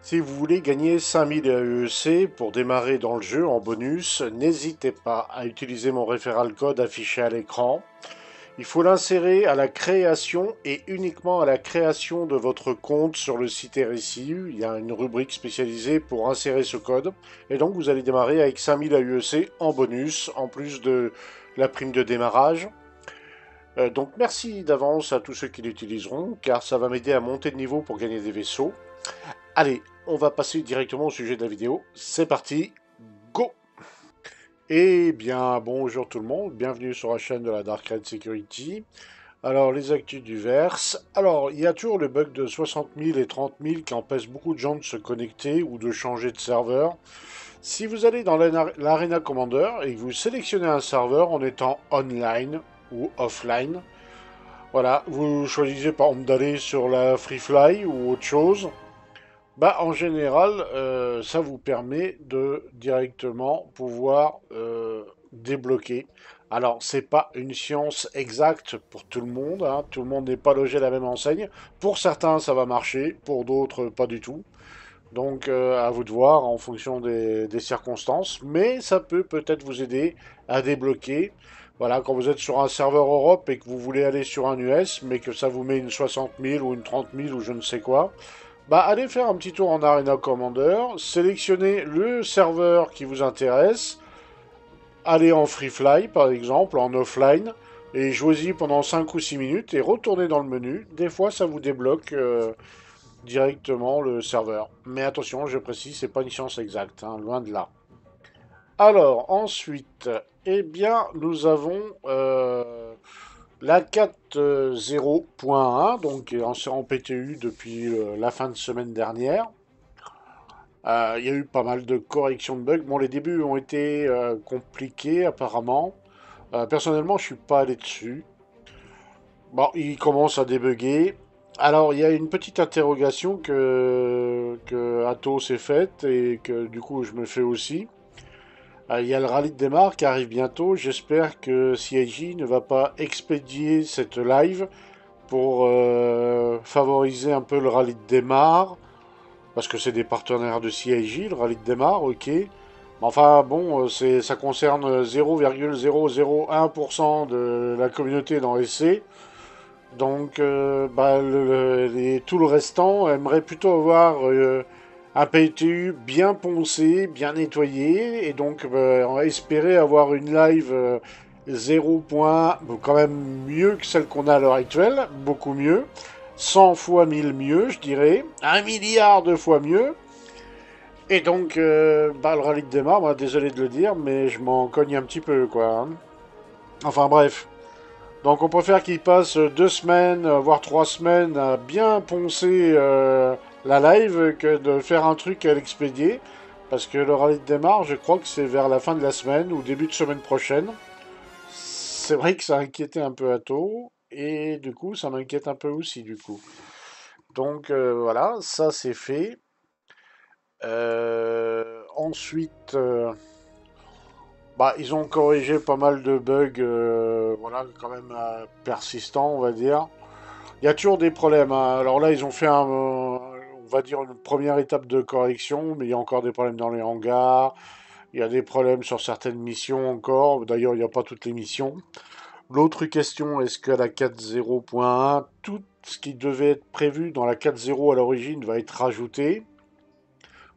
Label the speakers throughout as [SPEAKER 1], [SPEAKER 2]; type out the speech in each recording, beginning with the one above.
[SPEAKER 1] Si vous voulez gagner 5000 AEC pour démarrer dans le jeu en bonus, n'hésitez pas à utiliser mon référal code affiché à l'écran. Il faut l'insérer à la création et uniquement à la création de votre compte sur le site RSI. Il y a une rubrique spécialisée pour insérer ce code. Et donc vous allez démarrer avec 5000 AEC en bonus, en plus de la prime de démarrage. Donc merci d'avance à tous ceux qui l'utiliseront, car ça va m'aider à monter de niveau pour gagner des vaisseaux. Allez, on va passer directement au sujet de la vidéo. C'est parti, go! Eh bien, bonjour tout le monde, bienvenue sur la chaîne de la Dark Red Security. Alors, les actus du verse. Alors, il y a toujours le bug de 60 000 et 30 000 qui empêche beaucoup de gens de se connecter ou de changer de serveur. Si vous allez dans l'Arena Commander et que vous sélectionnez un serveur en étant online ou offline, voilà, vous choisissez par exemple d'aller sur la Freefly ou autre chose. Bah, en général, ça vous permet de directement pouvoir débloquer. Alors, c'est pas une science exacte pour tout le monde, hein. Tout le monde n'est pas logé à la même enseigne. Pour certains, ça va marcher, pour d'autres, pas du tout. Donc, à vous de voir en fonction des circonstances. Mais ça peut peut-être vous aider à débloquer. Voilà, quand vous êtes sur un serveur Europe et que vous voulez aller sur un US, mais que ça vous met une 60 000 ou une 30 000 ou je ne sais quoi, bah, allez faire un petit tour en Arena Commander, sélectionnez le serveur qui vous intéresse, allez en free fly par exemple, en offline, et jouez-y pendant 5 ou 6 minutes et retournez dans le menu. Des fois, ça vous débloque directement le serveur. Mais attention, je précise, c'est pas une science exacte, hein, loin de là. Alors, ensuite, eh bien, nous avons la 4.0.1, donc en PTU depuis la fin de semaine dernière. Il y a eu pas mal de corrections de bugs. Bon, les débuts ont été compliqués apparemment. Personnellement, je suis pas allé dessus. Bon, il commence à débugger. Alors, il y a une petite interrogation que Atos s'est faite et que du coup je me fais aussi. Il y a le rallye de démarre qui arrive bientôt. J'espère que CIG ne va pas expédier cette live pour favoriser un peu le rallye de démarre. Parce que c'est des partenaires de CIG, le rallye de démarre, ok. Mais enfin, bon, ça concerne 0,001% de la communauté dans SC. Donc, bah, tout le restant aimerait plutôt avoir un PTU bien poncé, bien nettoyé. Et donc, bah, on va espérer avoir une live 0. Bon, quand même mieux que celle qu'on a à l'heure actuelle, beaucoup mieux. 100 fois 1000 mieux, je dirais. 1 milliard de fois mieux. Et donc, bah, le rallye de démarre, moi, désolé de le dire, mais je m'en cogne un petit peu, quoi, hein. Enfin, bref. Donc, on préfère qu'il passe 2 semaines, voire 3 semaines, à bien poncer la live que de faire un truc à l'expédier. Parce que le rallye de démarre, je crois que c'est vers la fin de la semaine ou début de semaine prochaine. C'est vrai que ça inquiétait un peu à tôt. Et du coup, ça m'inquiète un peu aussi, du coup. Donc voilà, ça c'est fait. Ensuite, bah, ils ont corrigé pas mal de bugs, voilà, quand même persistants, on va dire. Il y a toujours des problèmes, hein. Alors là, ils ont fait on va dire une première étape de correction, mais il y a encore des problèmes dans les hangars. Il y a des problèmes sur certaines missions encore. D'ailleurs, il n'y a pas toutes les missions. L'autre question, est-ce que la 4.0.1, tout ce qui devait être prévu dans la 4.0 à l'origine va être rajouté?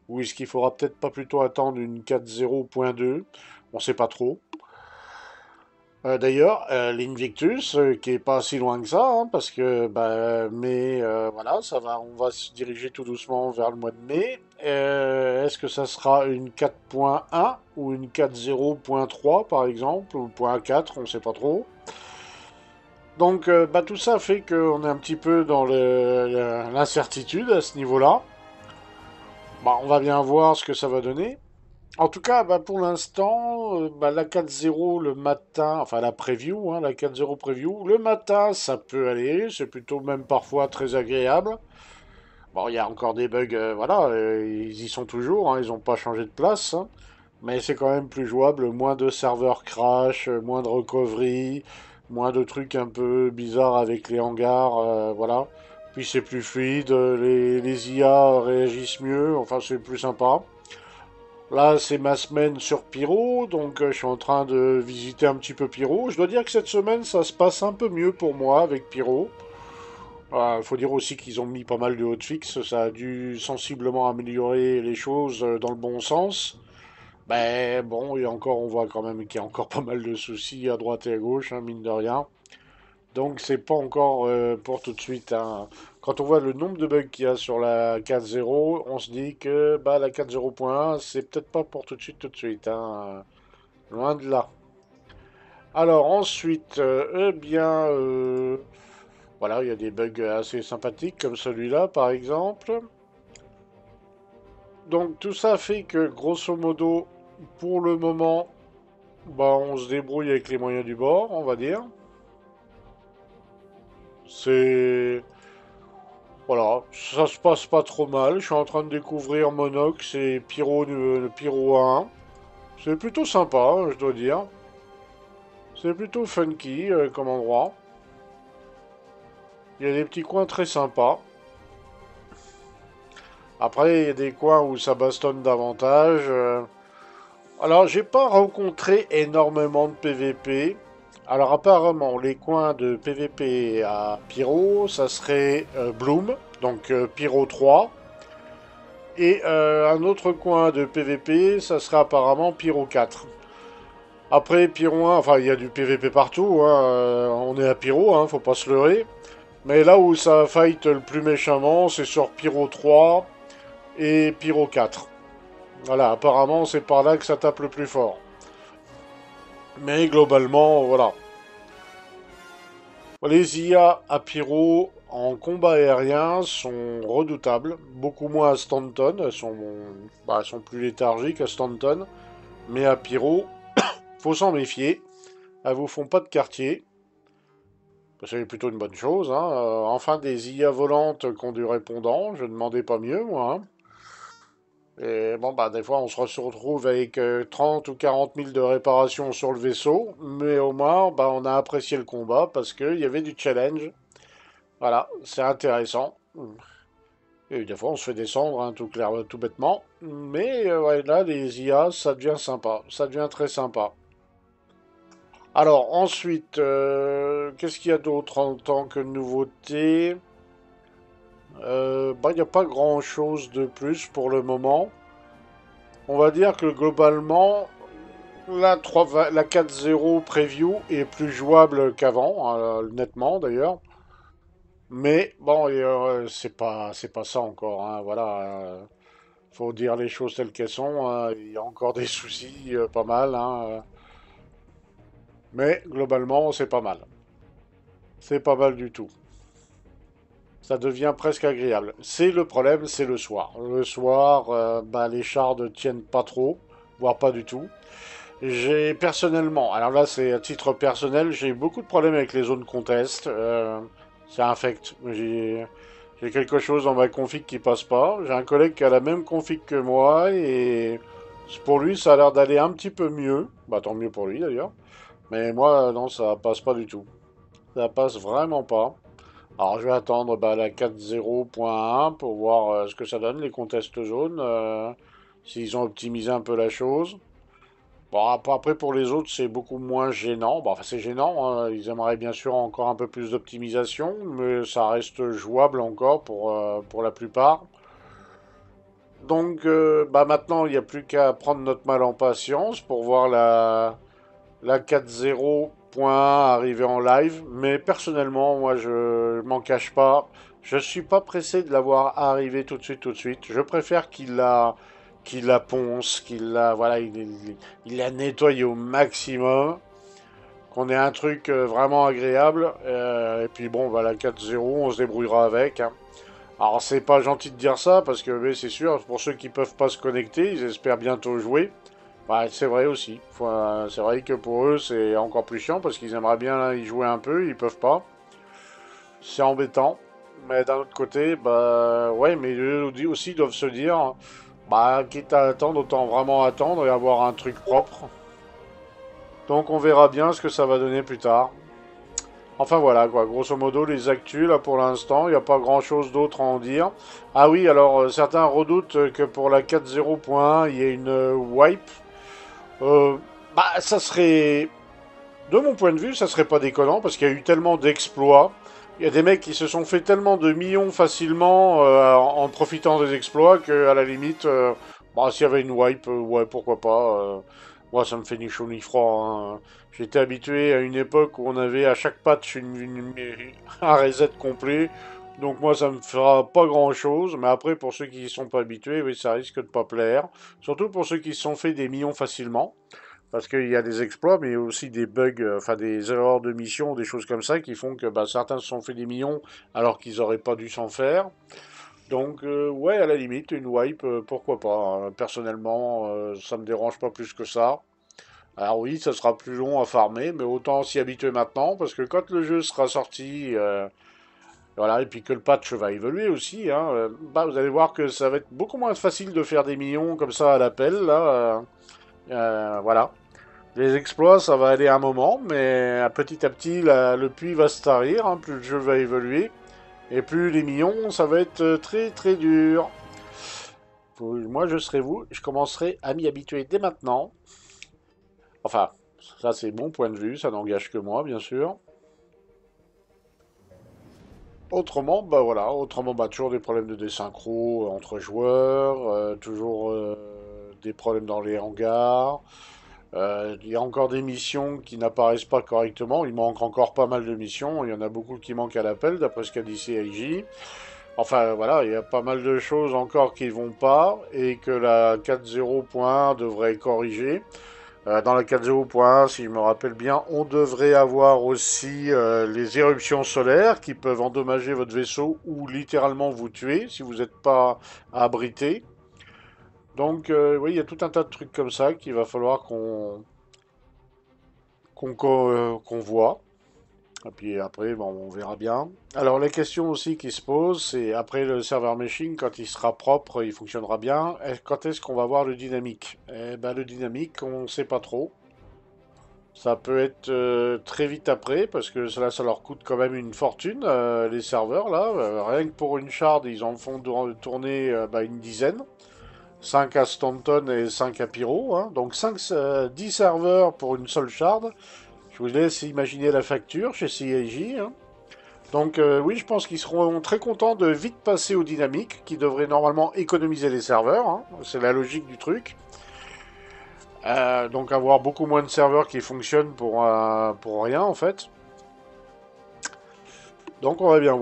[SPEAKER 1] Ou est-ce qu'il faudra peut-être pas plutôt attendre une 4.0.2? On ne sait pas trop. D'ailleurs, l'Invictus, qui est pas si loin que ça, hein, parce que, bah, mais voilà, on va se diriger tout doucement vers le mois de mai. Est-ce que ça sera une 4.1 ou une 4.0.3 par exemple, ou point 4, on ne sait pas trop. Donc, bah, tout ça fait qu'on est un petit peu dans l'incertitude à ce niveau-là. Bah, on va bien voir ce que ça va donner. En tout cas, bah, pour l'instant, bah, la 4.0 le matin, enfin la preview, hein, la 4.0 preview, le matin, ça peut aller, c'est plutôt même parfois très agréable. Bon, il y a encore des bugs, voilà, ils y sont toujours, hein, ils n'ont pas changé de place, hein, mais c'est quand même plus jouable, moins de serveurs crash, moins de recovery, moins de trucs un peu bizarres avec les hangars, voilà. Puis c'est plus fluide, les IA réagissent mieux, enfin c'est plus sympa. Là, c'est ma semaine sur Pyro, donc je suis en train de visiter un petit peu Pyro. Je dois dire que cette semaine, ça se passe un peu mieux pour moi avec Pyro. Il faut dire aussi qu'ils ont mis pas mal de hotfix, ça a dû sensiblement améliorer les choses dans le bon sens. Ben bon, et encore, on voit quand même qu'il y a encore pas mal de soucis à droite et à gauche, hein, mine de rien. Donc c'est pas encore pour tout de suite, hein. Quand on voit le nombre de bugs qu'il y a sur la 4.0, on se dit que bah, la 4.0.1, c'est peut-être pas pour tout de suite, hein. Loin de là. Alors ensuite, voilà, il y a des bugs assez sympathiques comme celui-là par exemple. Donc tout ça fait que grosso modo, pour le moment, bah, on se débrouille avec les moyens du bord, on va dire. C'est... Voilà, ça se passe pas trop mal. Je suis en train de découvrir Monox et Pyro, le Pyro 1. C'est plutôt sympa, hein, je dois dire. C'est plutôt funky comme endroit. Il y a des petits coins très sympas. Après, il y a des coins où ça bastonne davantage. Alors, j'ai pas rencontré énormément de PVP. Alors, apparemment, les coins de PVP à Pyro, ça serait Bloom, donc Pyro 3. Et un autre coin de PVP, ça serait apparemment Pyro 4. Après, Pyro 1, enfin, il y a du PVP partout, hein, on est à Pyro, hein, faut pas se leurrer. Mais là où ça fight le plus méchamment, c'est sur Pyro 3 et Pyro 4. Voilà, apparemment, c'est par là que ça tape le plus fort. Mais globalement, voilà. Les IA à Pyro en combat aérien sont redoutables, beaucoup moins à Stanton, elles sont plus léthargiques à Stanton, mais à Pyro, faut s'en méfier, elles vous font pas de quartier, c'est plutôt une bonne chose, hein. Enfin des IA volantes qui ont du répondant, je ne demandais pas mieux moi, hein. Et bon bah des fois on se retrouve avec 30 ou 40 000 de réparation sur le vaisseau, mais au moins bah, on a apprécié le combat parce qu'il y avait du challenge. Voilà, c'est intéressant. Et des fois, on se fait descendre, hein, tout clair, tout bêtement. Mais ouais, là, les IA, ça devient sympa. Ça devient très sympa. Alors, ensuite, qu'est-ce qu'il y a d'autre en tant que nouveauté? Bah, il n'y a pas grand-chose de plus pour le moment. On va dire que globalement, la 4.0 preview est plus jouable qu'avant, nettement d'ailleurs. Mais bon, c'est pas ça encore, hein, voilà. Faut dire les choses telles qu'elles sont, hein. Il y a encore des soucis, pas mal, hein. Mais globalement, c'est pas mal. C'est pas mal du tout. Ça devient presque agréable. C'est le problème, c'est le soir. Le soir, bah, les shards ne tiennent pas trop, voire pas du tout. J'ai personnellement, alors là c'est à titre personnel, j'ai beaucoup de problèmes avec les zones contest. Ça infecte. J'ai quelque chose dans ma config qui passe pas. J'ai un collègue qui a la même config que moi et pour lui ça a l'air d'aller un petit peu mieux. Bah tant mieux pour lui d'ailleurs. Mais moi non, ça passe pas du tout. Ça passe vraiment pas. Alors je vais attendre bah, la 4.0.1 pour voir ce que ça donne, les contests zones, s'ils ont optimisé un peu la chose. Bon, après pour les autres, c'est beaucoup moins gênant. Bon, enfin, c'est gênant, hein. Ils aimeraient bien sûr encore un peu plus d'optimisation, mais ça reste jouable encore pour la plupart. Donc, bah maintenant, il n'y a plus qu'à prendre notre mal en patience pour voir la 4.0.1 arriver en live. Mais personnellement, moi, je m'en cache pas. Je suis pas pressé de l'avoir arrivé tout de suite, tout de suite. Je préfère qu'il la ponce, voilà, il la nettoie au maximum, qu'on ait un truc vraiment agréable. Et puis bon, bah, la 4.0, on se débrouillera avec, hein. Alors c'est pas gentil de dire ça parce que mais c'est sûr, pour ceux qui peuvent pas se connecter, ils espèrent bientôt jouer. Bah, c'est vrai aussi. C'est vrai que pour eux c'est encore plus chiant parce qu'ils aimeraient bien y jouer un peu, ils peuvent pas. C'est embêtant. Mais d'un autre côté, bah ouais, mais eux aussi doivent se dire, bah quitte à attendre, autant vraiment attendre et avoir un truc propre. Donc on verra bien ce que ça va donner plus tard. Enfin voilà, quoi, grosso modo, les actus, là, pour l'instant, il n'y a pas grand-chose d'autre à en dire. Ah oui, alors, certains redoutent que pour la 4.0.1, il y ait une wipe. Euh, Bah, ça serait... De mon point de vue, ça serait pas déconnant, parce qu'il y a eu tellement d'exploits. Il y a des mecs qui se sont fait tellement de millions facilement en profitant des exploits que, à la limite, bah, s'il y avait une wipe, ouais, pourquoi pas. Moi, ça me fait ni chaud ni froid, hein. J'étais habitué à une époque où on avait à chaque patch un reset complet. Donc moi, ça me fera pas grand-chose. Mais après, pour ceux qui y sont pas habitués, oui, ça risque de pas plaire. Surtout pour ceux qui se sont fait des millions facilement. Parce qu'il y a des exploits, mais il y a aussi des bugs, enfin des erreurs de mission, des choses comme ça qui font que bah, certains se sont fait des millions alors qu'ils auraient pas dû s'en faire. Donc ouais, à la limite, une wipe, pourquoi pas, hein. Personnellement, ça me dérange pas plus que ça. Alors oui, ça sera plus long à farmer, mais autant s'y habituer maintenant, parce que quand le jeu sera sorti, voilà, et puis que le patch va évoluer aussi, hein, bah, vous allez voir que ça va être beaucoup moins facile de faire des millions comme ça à l'appel, là. Voilà. Les exploits, ça va aller un moment, mais petit à petit, le puits va se tarir, hein, plus le jeu va évoluer, et plus les millions, ça va être très très dur. Moi, je serai vous, je commencerai à m'y habituer dès maintenant. Enfin, ça c'est mon point de vue, ça n'engage que moi, bien sûr. Autrement, bah voilà, autrement, bah toujours des problèmes de désynchro entre joueurs, toujours des problèmes dans les hangars. Il y a encore des missions qui n'apparaissent pas correctement. Il manque encore pas mal de missions. Il y en a beaucoup qui manquent à l'appel, d'après ce qu'a dit CIJ. Enfin, voilà, il y a pas mal de choses encore qui vont pas et que la 4.0.1 devrait corriger. Dans la 4.0.1, si je me rappelle bien, on devrait avoir aussi les éruptions solaires qui peuvent endommager votre vaisseau ou littéralement vous tuer si vous n'êtes pas abrité. Donc, oui, il y a tout un tas de trucs comme ça qu'il va falloir qu'on voit. Et puis après, bon, on verra bien. Alors, la question aussi qui se pose, c'est après le serveur meshing, quand il sera propre, il fonctionnera bien. Quand est-ce qu'on va voir le dynamique? Eh ben, le dynamique, on ne sait pas trop. Ça peut être très vite après, parce que ça leur coûte quand même une fortune, les serveurs, là. Rien que pour une shard, ils en font tourner bah, une dizaine. 5 à Stanton et 5 à Pyro, hein. Donc 10 serveurs pour une seule shard. Je vous laisse imaginer la facture chez CIJ, hein. Donc oui, je pense qu'ils seront très contents de vite passer au dynamique, qui devrait normalement économiser les serveurs, hein. C'est la logique du truc. Donc avoir beaucoup moins de serveurs qui fonctionnent pour rien en fait. Donc on va bien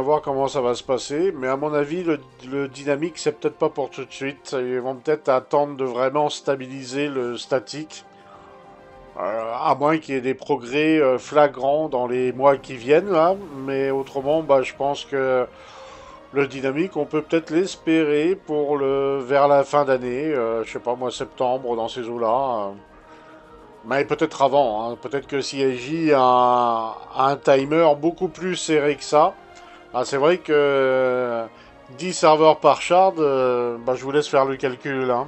[SPEAKER 1] voir comment ça va se passer, mais à mon avis le dynamique c'est peut-être pas pour tout de suite, ils vont peut-être attendre de vraiment stabiliser le statique, à moins qu'il y ait des progrès flagrants dans les mois qui viennent là, mais autrement bah, je pense que le dynamique on peut peut-être l'espérer pour vers la fin d'année, je sais pas moi septembre dans ces eaux-là. Mais peut-être avant, hein. Peut-être que CIJ a un timer beaucoup plus serré que ça. Ah, c'est vrai que 10 serveurs par shard, bah, je vous laisse faire le calcul, hein.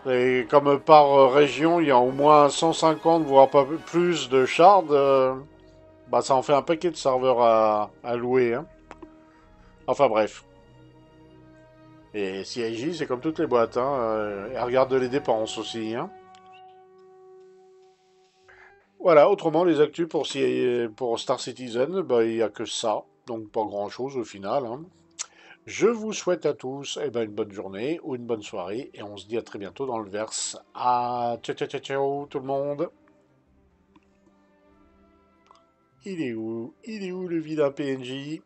[SPEAKER 1] Et comme par région, il y a au moins 150, voire pas plus de shards, bah, ça en fait un paquet de serveurs à louer, hein. Enfin bref. Et CIJ, c'est comme toutes les boîtes, hein. Elle regarde les dépenses aussi, hein. Voilà, autrement, les actus pour Star Citizen, bah, il n'y a que ça. Donc pas grand-chose au final, hein. Je vous souhaite à tous une bonne journée ou une bonne soirée et on se dit à très bientôt dans le verse. Ah, ciao ciao ciao ciao tout le monde. Il est où? Il est où le vilain PNJ?